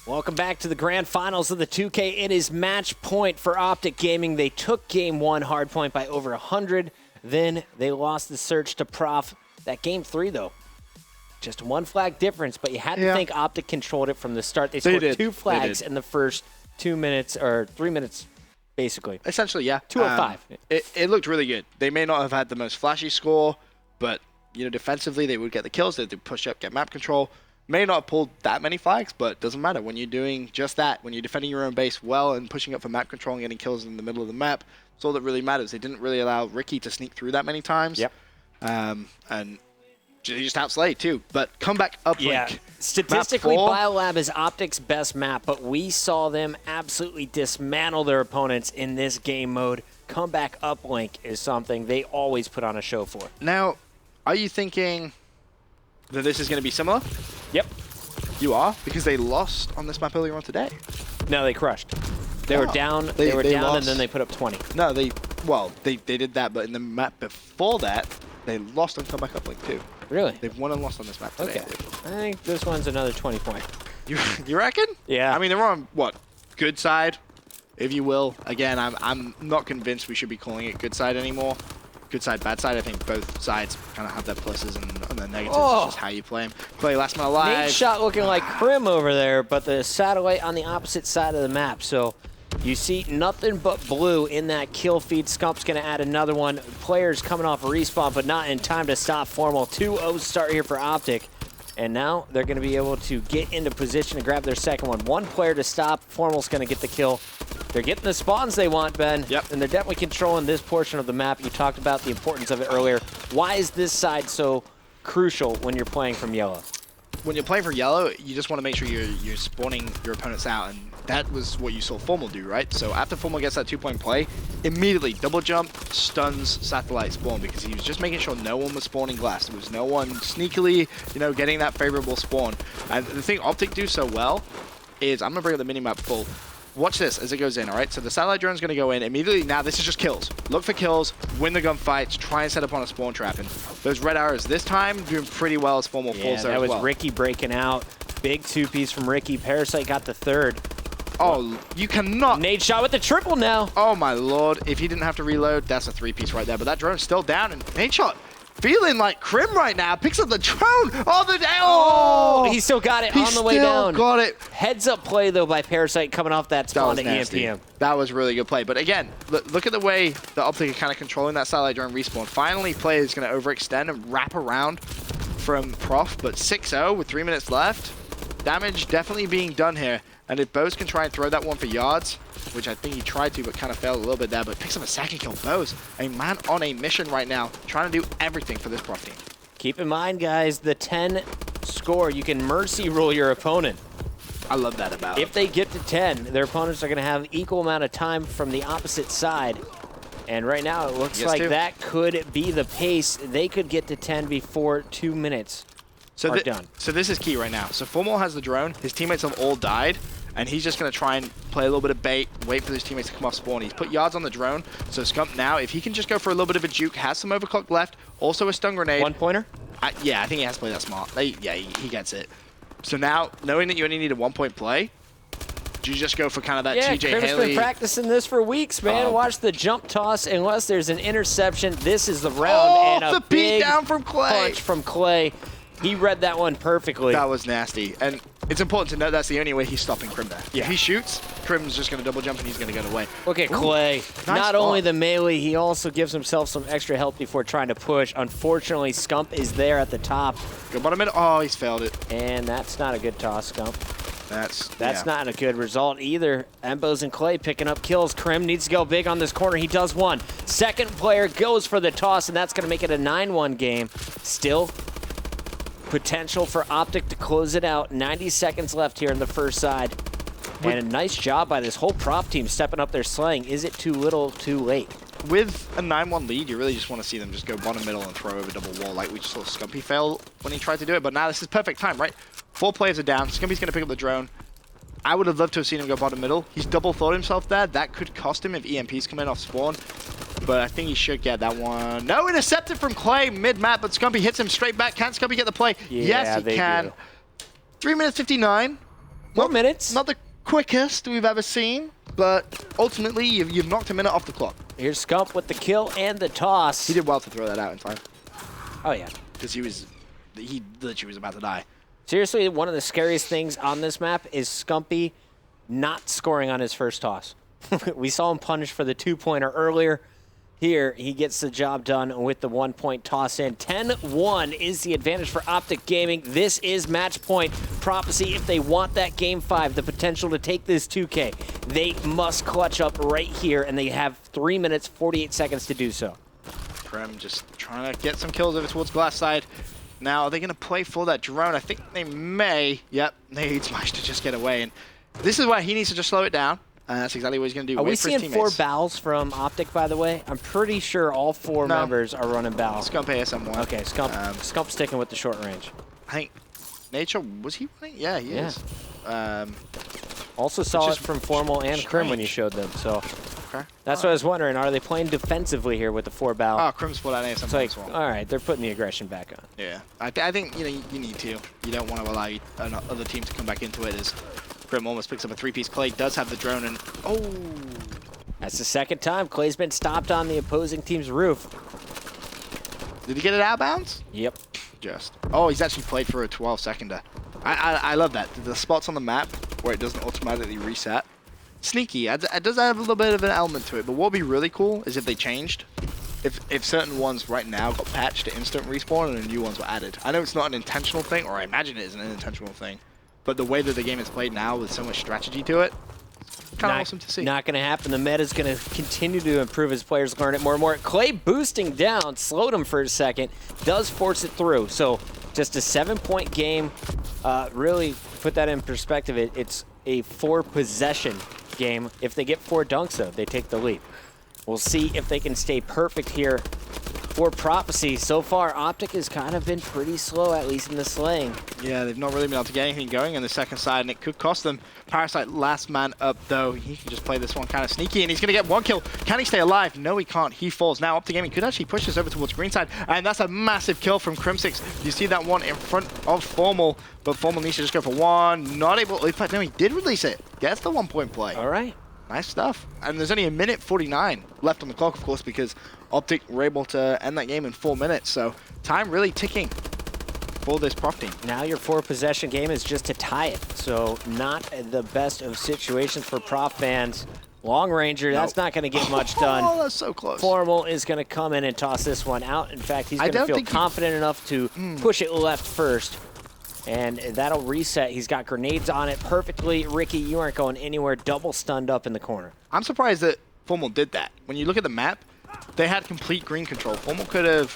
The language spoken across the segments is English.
Welcome back to the grand finals of the 2K. It is match point for OpTic Gaming. They took game one hardpoint by over 100. Then they lost the search to Prof. That game three, though, just one flag difference, but you had to think OpTic controlled it from the start. They scored two flags in the first 2 minutes, or 3 minutes, basically. Essentially, yeah. 205. It looked really good. They may not have had the most flashy score, but defensively they would get the kills. They'd push up, get map control. May not have pulled that many flags, but it doesn't matter. When you're doing just that, when you're defending your own base well and pushing up for map control and getting kills in the middle of the map, that's all that really matters. They didn't really allow Ricky to sneak through that many times. Yep. And he just outslayed too. But come back uplink. Yeah. Statistically, Biolab is OpTic's best map, but we saw them absolutely dismantle their opponents in this game mode. Comeback uplink is something they always put on a show for. Now, are you thinking that this is going to be similar? Yep. You are? Because they lost on this map earlier on today. No, they crushed. They were down. They were down, lost. And then they put up 20. No, they did that, but in the map before that, they lost on comeback uplink too. Really? They've won and lost on this map today. Okay. I think this one's another 20 point. You reckon? Yeah. I mean, they're on what? Good side, if you will. Again, I'm not convinced we should be calling it good side anymore. Good side, bad side. I think both sides kind of have their pluses and their negatives. It's just how you play them. Play last man alive. Nate's shot looking like Crim over there, but the satellite on the opposite side of the map. So you see nothing but blue in that kill feed. Scump's going to add another one. Players coming off a respawn, but not in time to stop Formal. 2-0 start here for OpTic. And now they're going to be able to get into position to grab their second one. One player to stop. Formal's going to get the kill. They're getting the spawns they want, Ben. Yep. And they're definitely controlling this portion of the map. You talked about the importance of it earlier. Why is this side so crucial when you're playing from yellow? When you're playing for yellow, you just want to make sure you're spawning your opponents out, and that was what you saw Formal do, right? So after Formal gets that 2-point play, immediately double jump, stuns satellite spawn, because he was just making sure no one was spawning glass. There was no one sneakily, getting that favorable spawn. And the thing OpTic do so well is, I'm going to bring up the minimap full. Watch this as it goes in, all right? So the satellite drone's going to go in immediately. Now this is just kills. Look for kills, win the gunfights, try and set up on a spawn trap. And those red arrows this time doing pretty well as Formal falls there as well. That was Ricky breaking out. Big two-piece from Ricky. Parasite got the third. Oh, you cannot. Nade shot with the triple now. Oh my lord. If he didn't have to reload, that's a three-piece right there. But that drone's still down, and Nade shot feeling like Crim right now. Picks up the drone. Oh, he still got it on the way down. He still got it. Heads up play, though, by Parasite coming off that spawn to EMPM. That was really good play. But again, look at the way the OpTic are kind of controlling that satellite drone respawn. Finally, play is going to overextend and wrap around from Prof. But 6-0 with 3 minutes left. Damage definitely being done here. And if Bose can try and throw that one for yards, which I think he tried to, but kind of failed a little bit there, but picks up a second kill. Bose, a man on a mission right now, trying to do everything for this Prof team. Keep in mind, guys, the 10 score, you can mercy rule your opponent. I love that about it. If they get to 10, their opponents are going to have equal amount of time from the opposite side. And right now, it looks like that could be the pace. They could get to 10 before 2 minutes are done. So this is key right now. So Formal has the drone. His teammates have all died. And he's just going to try and play a little bit of bait, wait for his teammates to come off spawn. He's put yards on the drone. So Scump now, if he can just go for a little bit of a juke, has some overclock left, also a stun grenade. One pointer? Yeah, I think he has to play that smart. Yeah, he gets it. So now, knowing that you only need a 1-point play, do you just go for kind of that TJ Crim's Haley? Been practicing this for weeks, man. Watch the jump toss. Unless there's an interception, this is the round. And a big down from Clay. Punch from Clay. He read that one perfectly. That was nasty. And it's important to note that's the only way he's stopping Crim there. Yeah. If he shoots, Crim's just going to double jump and he's going to get away. Look at Clay. Not only the melee, he also gives himself some extra help before trying to push. Unfortunately, Scump is there at the top. Go bottom mid. Oh, he's failed it. And that's not a good toss, Scump. That's not a good result either. Embos and Clay picking up kills. Crim needs to go big on this corner. He does one. Second player goes for the toss, and that's going to make it a 9-1 game. Still potential for OpTic to close it out. 90 seconds left here in the first side. And a nice job by this whole Prof team stepping up their slaying. Is it too little, too late? With a 9-1 lead, you really just want to see them just go bottom middle and throw over double wall like we just saw Scumpy fail when he tried to do it. But now this is perfect time, right? 4 players are down. Scumpy's going to pick up the drone. I would have loved to have seen him go bottom middle. He's double thought himself there. That could cost him if EMPs come in off spawn. But I think he should get that one. No, intercepted from Clay mid-map, but Scumpy hits him straight back. Can Scumpy get the play? Yeah, yes, he can. 3 minutes 59. 4 minutes. Not the quickest we've ever seen, but ultimately you've knocked a minute off the clock. Here's Scump with the kill and the toss. He did well to throw that out in time. Oh, yeah. Because he literally was about to die. Seriously, one of the scariest things on this map is Scumpy not scoring on his first toss. We saw him punish for the 2-pointer earlier. Here, he gets the job done with the 1-point toss in. 10-1 is the advantage for OpTic Gaming. This is match point. Prophecy, if they want that Game 5, the potential to take this 2K, they must clutch up right here, and they have 3 minutes, 48 seconds to do so. Prem just trying to get some kills over towards glass side. Now, are they going to play for that drone? I think they may. Yep, they managed to just get away. And this is why he needs to just slow it down. That's exactly what he's going to do. Are we seeing 4 Bals from OpTic, by the way? I'm pretty sure all 4 members are running Bal. Scump ASM1. Okay, Scump sticking with the short range. I think Nature, was he running? Yeah, he is. Also saw it from Formal and Crim when you showed them, so that's what I was wondering. Are they playing defensively here with the 4 Bal? Oh, Crim's pulled out ASM1 like, as well. all right, they're putting the aggression back on. Yeah, I think you need to. You don't want to allow another team to come back into it. As Crim almost picks up a 3-piece. Clay does have the drone, and that's the second time Clay's been stopped on the opposing team's roof. Did he get it out of bounds? Yep. Oh, he's actually played for a 12-seconder. I love that. The spots on the map where it doesn't automatically reset. Sneaky. It does have a little bit of an element to it, but what would be really cool is if they changed. If certain ones right now got patched to instant respawn and new ones were added. I know it's not an intentional thing, or I imagine it isn't an intentional thing, but the way that the game is played now with so much strategy to it, kind of awesome to see. Not going to happen. The meta is going to continue to improve as players learn it more and more. Clay boosting down, slowed him for a second, does force it through. So just a 7-point game. Really put that in perspective. It's a 4-possession game. If they get 4 dunks, though, they take the lead. We'll see if they can stay perfect here for Prophecy. So far, OpTic has kind of been pretty slow, at least in the slaying. Yeah, they've not really been able to get anything going on the second side, and it could cost them. Parasite last man up, though. He can just play this one kind of sneaky, and he's going to get 1 kill. Can he stay alive? No, he can't. He falls. Now, OpTic Gaming could actually push this over towards green side, and that's a massive kill from Crimsix. You see that one in front of Formal, but Formal needs to just go for 1. Not able to... No, he did release it. Gets the 1-point play. All right. Nice stuff. And there's only a minute 49 left on the clock, of course, because OpTic were able to end that game in 4 minutes. So time really ticking for this Prof team. Now your 4-possession game is just to tie it. So not the best of situations for Prof fans. Long Ranger, that's not going to get much done. Oh, that's so close. Formal is going to come in and toss this one out. In fact, he's going to feel confident enough to push it left first. And that'll reset. He's got grenades on it perfectly. Ricky, you aren't going anywhere. Double stunned up in the corner. I'm surprised that Formal did that. When you look at the map, they had complete green control. Formal could have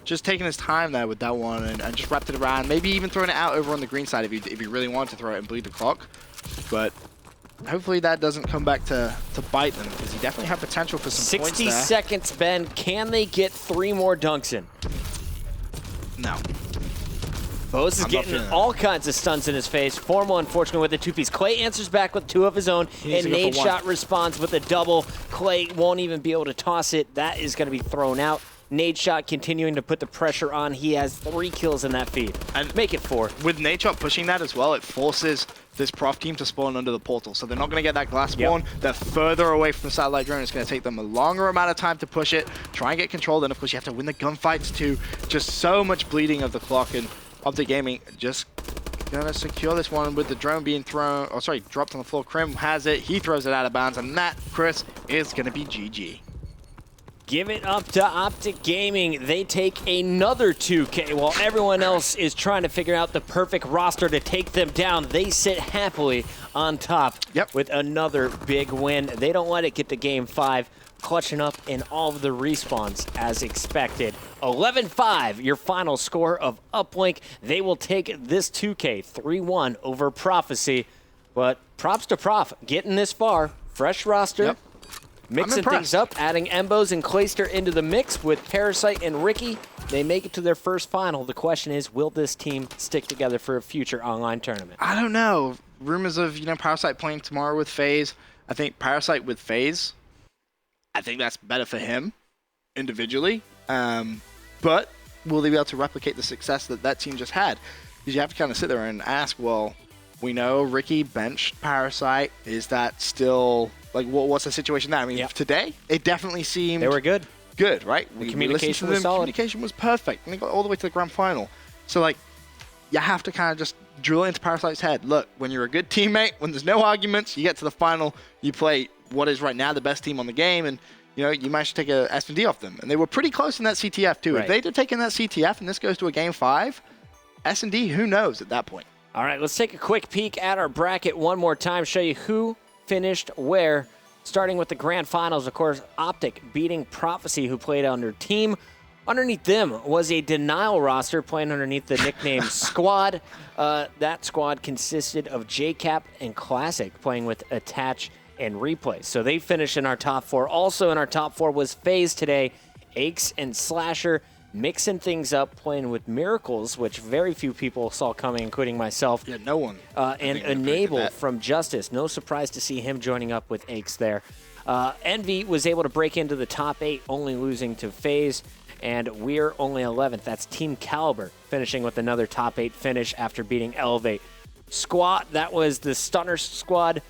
just taken his time there with that one and just wrapped it around. Maybe even thrown it out over on the green side if he really wanted to throw it and bleed the clock. But hopefully that doesn't come back to bite them, because he definitely had potential for some points there. 60 seconds, Ben. Can they get 3 more dunks in? No. Bose is getting all kinds of stuns in his face. Formal, unfortunately, with the 2-piece. Clay answers back with 2 of his own, and Nade Shot responds with a double. Clay won't even be able to toss it. That is going to be thrown out. Nade Shot continuing to put the pressure on. He has 3 kills in that feed. And make it 4. With Nade Shot pushing that as well, it forces this Prof team to spawn under the portal. So they're not going to get that glass spawn. Yep. They're further away from the satellite drone. It's going to take them a longer amount of time to push it, try and get control. Then, of course, you have to win the gunfights too. Just so much bleeding of the clock. And OpTic Gaming just gonna secure this one with the drone being thrown, dropped on the floor. Crim has it, he throws it out of bounds, and that, Chris, is gonna be GG. Give it up to OpTic Gaming. They take another 2K while everyone else is trying to figure out the perfect roster to take them down. They sit happily on top with another big win. They don't let it get to Game 5. Clutching up in all of the respawns as expected. 11-5, your final score of Uplink. They will take this 2K 3-1 over Prophecy. But props to Prof, getting this far. Fresh roster, mixing things up, adding Embos and Clayster into the mix with Parasite and Ricky. They make it to their first final. The question is, will this team stick together for a future online tournament? I don't know. Rumors of, Parasite playing tomorrow with FaZe. I think Parasite with FaZe, I think that's better for him individually. But will they be able to replicate the success that team just had? Because you have to kind of sit there and ask, well, We know Ricky benched Parasite. Is that still, like, what's the situation now? I mean, today, it definitely seemed... They were good. Good, right? The communication was solid. Communication was perfect. And they got all the way to the grand final. So, like, you have to kind of just drill into Parasite's head. Look, when you're a good teammate, when there's no arguments, you get to the final, you play what is right now the best team on the game, and you know, you managed to take a S&D off them. And they were pretty close in that CTF, too. Right. If they'd have taken that CTF and this goes to a Game 5, S&D, who knows at that point? All right, let's take a quick peek at our bracket one more time, show you who finished where. Starting with the grand finals, of course, OpTic beating Prophecy, who played under Team. Underneath them was a Denial roster playing underneath the nickname Squad. That squad consisted of JCap and Classic playing with Attach and Replay. So they finished in our top 4. Also in our top 4 was FaZe today. Aches and Slasher mixing things up, playing with Miracles, which very few people saw coming, including myself. Yeah, no one. And Enable from Justice. No surprise to see him joining up with Aches there. Envy was able to break into the top 8, only losing to FaZe. And we're only 11th. That's Team Caliber finishing with another top 8 finish after beating Elevate. Squad, that was the Stunner squad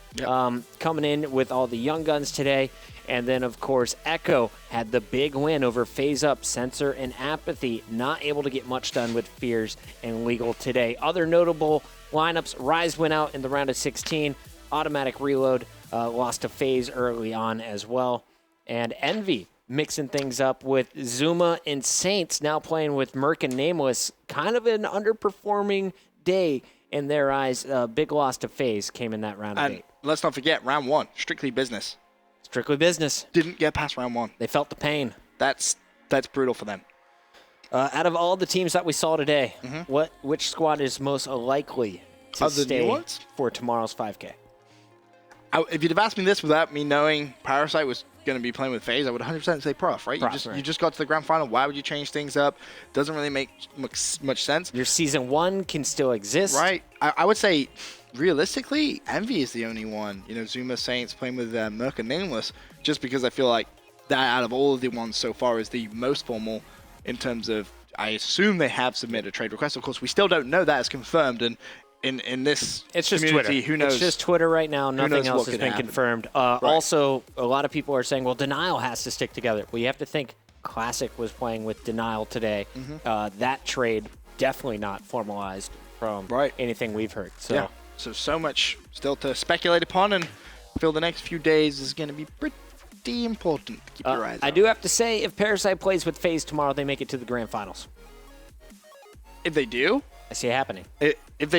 coming in with all the young guns today. And then, of course, Echo had the big win over FaZe Up, Sensor, and Apathy. Not able to get much done with Fears and Legal today. Other notable lineups, Rise went out in the round of 16. Automatic Reload lost to FaZe early on as well. And Envy mixing things up with Zuma and Saints, now playing with Merc and Nameless. Kind of an underperforming day in their eyes. Big loss to FaZe came in that round of 8. Let's not forget, round 1, strictly business. Strictly business. Didn't get past round 1. They felt the pain. That's brutal for them. Out of all the teams that we saw today, which squad is most likely to stay for tomorrow's 5K? If you'd have asked me this without me knowing Parasite was going to be playing with FaZe, I would 100% say Prof, right? You just got to the grand final. Why would you change things up? Doesn't really make much sense. Your season 1 can still exist. Right. I would say, realistically, Envy is the only one. You know, Zuma Saints playing with Merc and Nameless, just because I feel like that out of all of the ones so far is the most formal in terms of, I assume they have submitted a trade request. Of course, we still don't know that is confirmed, and in this it's just community, Twitter. Who knows? It's just Twitter right now. Nothing else has been confirmed. Also, a lot of people are saying, well, Denial has to stick together. Well, you have to think Classic was playing with Denial today. That trade definitely not formalized from anything we've heard. So much still to speculate upon, and I feel the next few days is going to be pretty important to keep your eyes on. I do have to say, if Parasite plays with FaZe tomorrow, they make it to the grand finals. If they do? I see it happening. If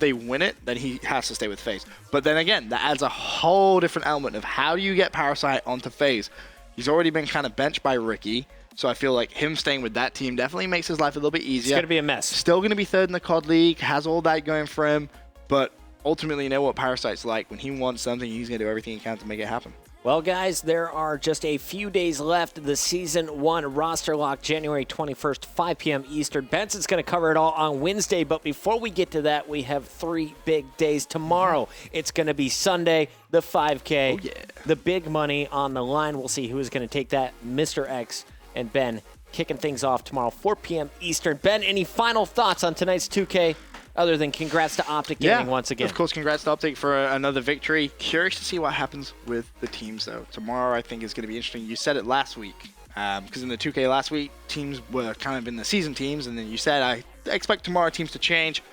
they win it, then he has to stay with FaZe. But then again, that adds a whole different element of how do you get Parasite onto FaZe. He's already been kind of benched by Ricky, so I feel like him staying with that team definitely makes his life a little bit easier. It's going to be a mess. Still going to be 3rd in the COD League, has all that going for him, but ultimately you know what Parasite's like. When he wants something, he's going to do everything he can to make it happen. Well, guys, there are just a few days left. The Season 1 roster lock, January 21st, 5 p.m. Eastern. Benson's going to cover it all on Wednesday, but before we get to that, we have 3 big days. Tomorrow, it's going to be Sunday, the 5K. Oh, yeah. The big money on the line. We'll see who is going to take that. Mr. X and Ben kicking things off tomorrow, 4 p.m. Eastern. Ben, any final thoughts on tonight's 2K? Other than congrats to OpTic Gaming once again. Of course, congrats to OpTic for another victory. Curious to see what happens with the teams, though. Tomorrow, I think, is going to be interesting. You said it last week, because in the 2K last week, teams were kind of in the season teams, and then you said, I expect tomorrow teams to change.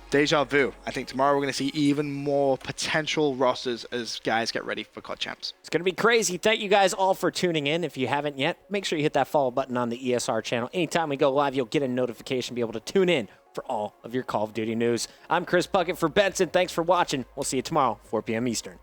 Deja vu. I think tomorrow we're going to see even more potential rosters as guys get ready for COD Champs. It's going to be crazy. Thank you guys all for tuning in. If you haven't yet, make sure you hit that follow button on the ESR channel. Anytime we go live, you'll get a notification, be able to tune in for all of your Call of Duty news. I'm Chris Puckett for Benson. Thanks for watching. We'll see you tomorrow, 4 p.m. Eastern.